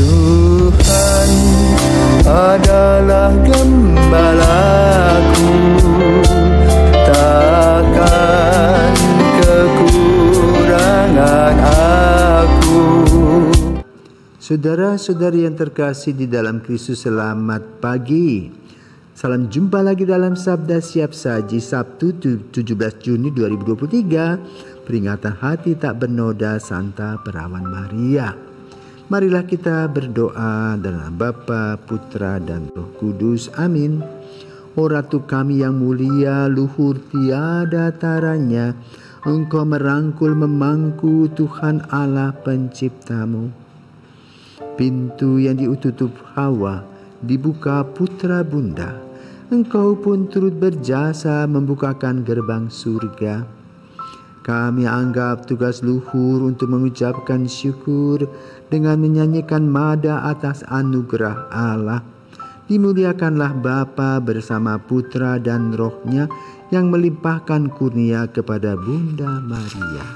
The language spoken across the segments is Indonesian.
Tuhan adalah gembalaku, takkan kekurangan aku. Saudara-saudari yang terkasih di dalam Kristus, selamat pagi. Salam jumpa lagi dalam Sabda Siap Saji Sabtu 17 Juni 2023, peringatan hati tak bernoda Santa Perawan Maria. Marilah kita berdoa dalam Bapa, Putra, dan Roh Kudus. Amin. O Ratu kami yang mulia, luhur tiada taranya, Engkau merangkul memangku Tuhan Allah penciptamu. Pintu yang ditutup Hawa dibuka putra bunda. Engkau pun turut berjasa membukakan gerbang surga. Kami anggap tugas luhur untuk mengucapkan syukur dengan menyanyikan mada atas anugerah Allah. Dimuliakanlah Bapa bersama Putra dan Roh-Nya yang melimpahkan kurnia kepada Bunda Maria.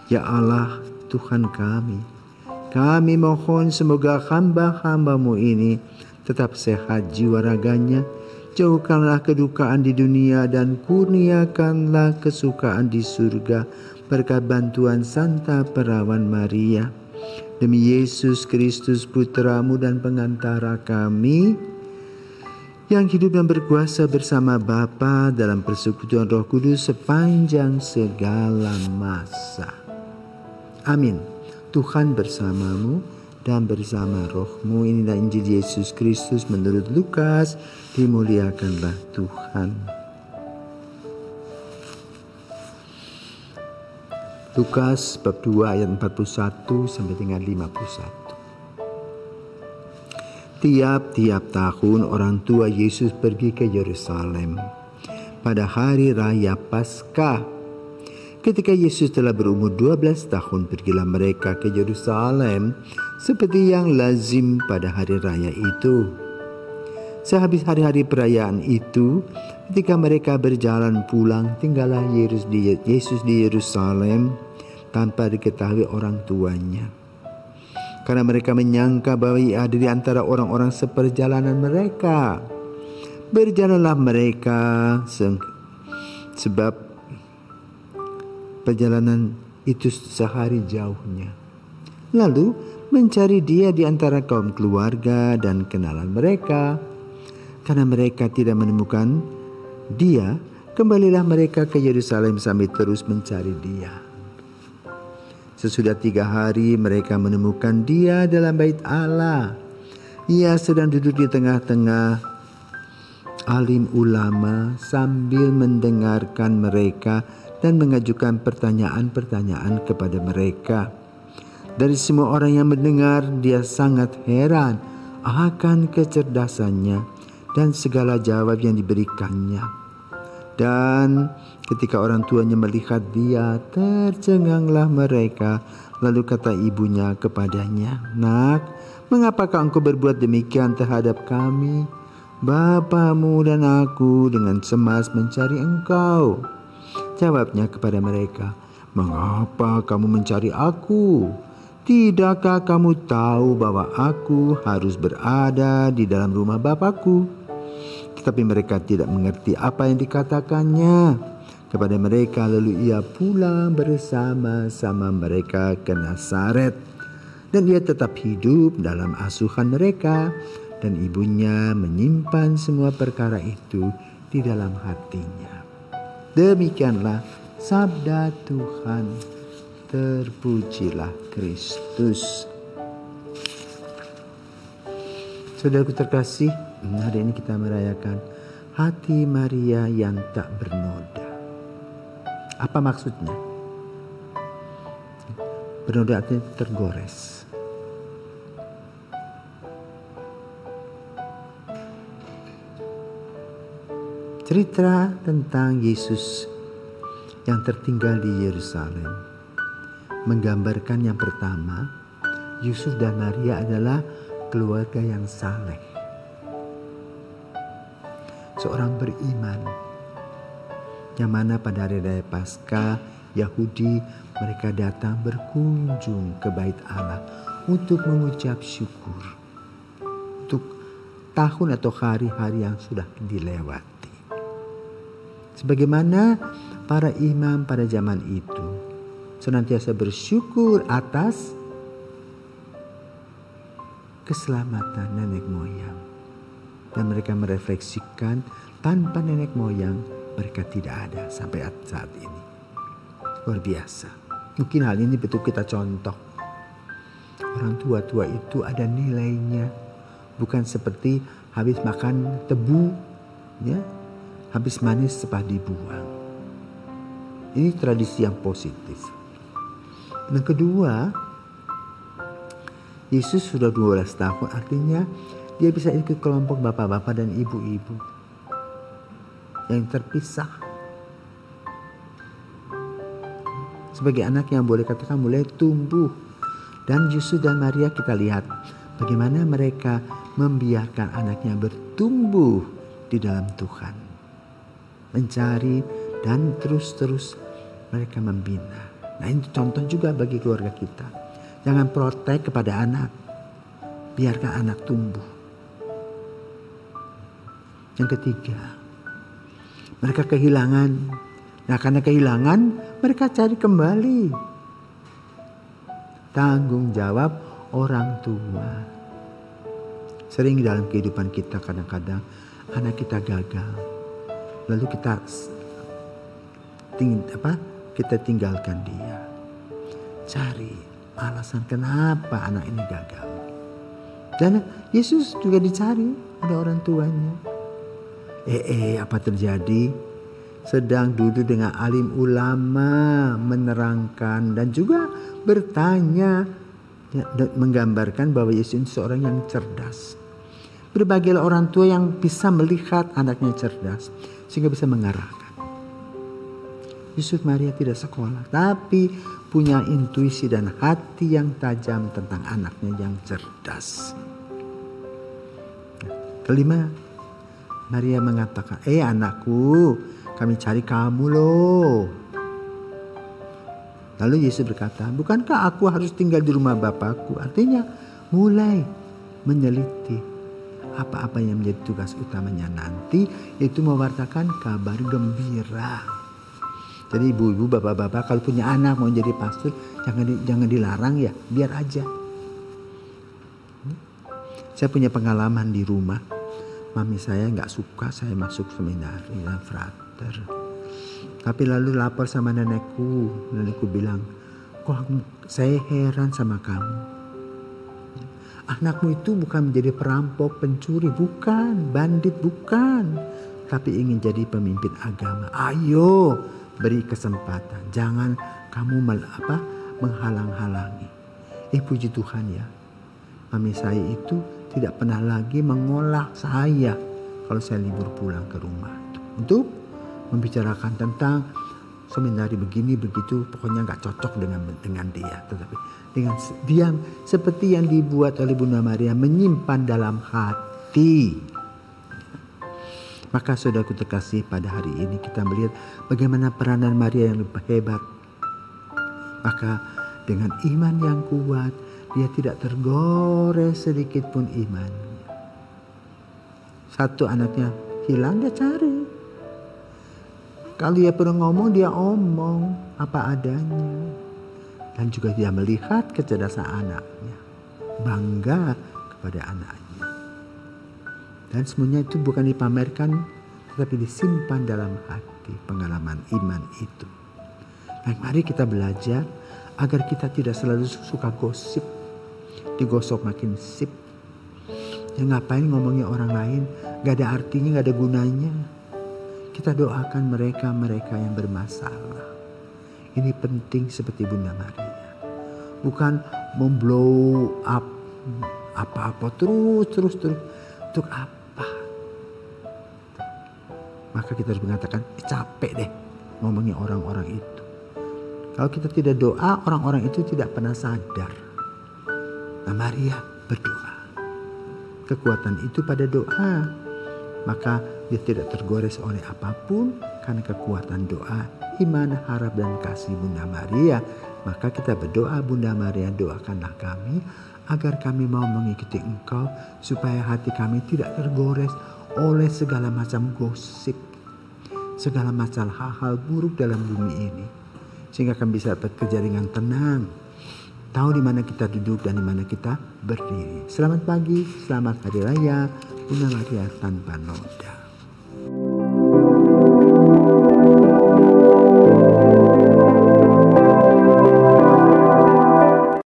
Ya Allah, Tuhan kami mohon semoga hamba-hamba-Mu ini tetap sehat jiwa raganya. Jauhkanlah kedukaan di dunia dan kurniakanlah kesukaan di surga berkat bantuan Santa Perawan Maria. Demi Yesus Kristus Putra-Mu dan pengantara kami, yang hidup dan berkuasa bersama Bapa dalam persekutuan Roh Kudus sepanjang segala masa. Amin. Tuhan bersamamu dan bersama rohmu. Inilah Injil Yesus Kristus menurut Lukas. Dimuliakanlah Tuhan. Lukas bab 2 ayat 41 sampai dengan 51. Tiap-tiap tahun orang tua Yesus pergi ke Yerusalem pada hari raya Paskah. Ketika Yesus telah berumur 12 tahun, pergilah mereka ke Yerusalem seperti yang lazim pada hari raya itu. Sehabis hari-hari perayaan itu, ketika mereka berjalan pulang, tinggallah Yesus di Yerusalem tanpa diketahui orang tuanya. Karena mereka menyangka bahwa ia ada di antara orang-orang seperjalanan mereka. Berjalanlah mereka sebab perjalanan itu sehari jauhnya. Lalu mencari dia di antara kaum keluarga dan kenalan mereka. Karena mereka tidak menemukan dia, kembalilah mereka ke Yerusalem sambil terus mencari dia. Sesudah 3 hari mereka menemukan dia dalam bait Allah. Ia sedang duduk di tengah-tengah alim ulama sambil mendengarkan mereka dan mengajukan pertanyaan-pertanyaan kepada mereka. Dari semua orang yang mendengar, dia sangat heran akan kecerdasannya dan segala jawab yang diberikannya. Dan ketika orang tuanya melihat dia, tercenganglah mereka. Lalu kata ibunya kepadanya, "Nak, mengapakah engkau berbuat demikian terhadap kami? Bapamu dan aku dengan cemas mencari engkau." Jawabnya kepada mereka, "Mengapa kamu mencari aku? Tidakkah kamu tahu bahwa aku harus berada di dalam rumah Bapakku?" Tetapi mereka tidak mengerti apa yang dikatakannya kepada mereka. Lalu ia pulang bersama-sama mereka ke Nazaret. Dan ia tetap hidup dalam asuhan mereka. Dan ibunya menyimpan semua perkara itu di dalam hatinya. Demikianlah sabda Tuhan. Terpujilah Kristus. Saudaraku terkasih, hari ini kita merayakan hati Maria yang tak bernoda. Apa maksudnya? Bernoda artinya tergores. Cerita tentang Yesus yang tertinggal di Yerusalem menggambarkan yang pertama, Yusuf dan Maria adalah keluarga yang saleh. Seorang beriman yang mana pada hari raya Paskah Yahudi mereka datang berkunjung ke bait Allah untuk mengucap syukur untuk tahun atau hari-hari yang sudah dilewati. Sebagaimana para imam pada zaman itu senantiasa bersyukur atas keselamatan nenek moyang. Dan mereka merefleksikan tanpa nenek moyang mereka tidak ada sampai saat ini. Luar biasa. Mungkin hal ini betul kita contoh. Orang tua-tua itu ada nilainya. Bukan seperti habis makan tebu, ya, habis manis cepat dibuang. Ini tradisi yang positif. Yang kedua, Yesus sudah 12 tahun, artinya dia bisa ikut kelompok bapak-bapak dan ibu-ibu yang terpisah. Sebagai anak yang boleh katakan mulai tumbuh. Dan Yusuf dan Maria kita lihat bagaimana mereka membiarkan anaknya bertumbuh di dalam Tuhan. Mencari dan terus-terus mereka membina. Nah, ini contoh juga bagi keluarga kita. Jangan protek kepada anak. Biarkan anak tumbuh. Yang ketiga, mereka kehilangan. Nah, karena kehilangan, mereka cari kembali. Tanggung jawab orang tua. Sering dalam kehidupan kita kadang-kadang anak kita gagal. Lalu kita tinggalkan dia. Cari alasan kenapa anak ini gagal. Dan Yesus juga dicari oleh orang tuanya. Apa terjadi? Sedang duduk dengan alim ulama menerangkan dan juga bertanya, dan menggambarkan bahwa Yesus seorang yang cerdas. Berbagai orang tua yang bisa melihat anaknya cerdas sehingga bisa mengarahkan. Yusuf Maria tidak sekolah tapi punya intuisi dan hati yang tajam tentang anaknya yang cerdas. Kelima, Maria mengatakan, anakku, kami cari kamu loh. Lalu Yesus berkata, bukankah aku harus tinggal di rumah Bapakku? Artinya mulai meneliti apa-apa yang menjadi tugas utamanya nanti, yaitu mewartakan kabar gembira. Jadi ibu-ibu, bapak-bapak kalau punya anak mau jadi pastor, jangan dilarang ya, biar aja. Saya punya pengalaman di rumah. Mami saya nggak suka saya masuk seminari dan frater. Tapi lalu lapor sama nenekku. Nenekku bilang, kok saya heran sama kamu. Anakmu itu bukan menjadi perampok, pencuri, bukan. Bandit, bukan. Tapi ingin jadi pemimpin agama. Ayo beri kesempatan. Jangan kamu menghalang-halangi. Puji Tuhan ya. Mami saya itu tidak pernah lagi mengolah saya kalau saya libur pulang ke rumah. Untuk membicarakan tentang seminari begini begitu, pokoknya nggak cocok dengan dia. Tetapi dengan diam seperti yang dibuat oleh Bunda Maria, menyimpan dalam hati. Maka saudaraku terkasih, pada hari ini kita melihat bagaimana peranan Maria yang lebih hebat. Maka dengan iman yang kuat, dia tidak tergores sedikit pun imannya. Satu anaknya hilang, dia cari. Kalau dia perlu ngomong, dia omong apa adanya. Dan juga dia melihat kecerdasan anaknya. Bangga kepada anaknya. Dan semuanya itu bukan dipamerkan, tetapi disimpan dalam hati pengalaman iman itu. Nah, mari kita belajar agar kita tidak selalu suka gosip. Digosok makin sip. Ya ngapain ngomongin orang lain, gak ada artinya, gak ada gunanya. Kita doakan mereka yang bermasalah. Ini penting seperti Bunda Maria. Bukan memblow up apa-apa terus. Untuk apa? Maka kita harus mengatakan, capek deh ngomongin orang-orang itu. Kalau kita tidak doa, orang-orang itu tidak pernah sadar. Nah, Maria berdoa. Kekuatan itu pada doa. Maka dia tidak tergores oleh apapun karena kekuatan doa, iman, harap dan kasih Bunda Maria. Maka kita berdoa, Bunda Maria, doakanlah kami agar kami mau mengikuti Engkau, supaya hati kami tidak tergores oleh segala macam gosip, segala macam hal-hal buruk dalam bumi ini, sehingga kami bisa bekerja dengan tenang, tahu di mana kita duduk dan di mana kita berdiri. Selamat pagi, selamat hari raya Bunda Maria tanpa noda.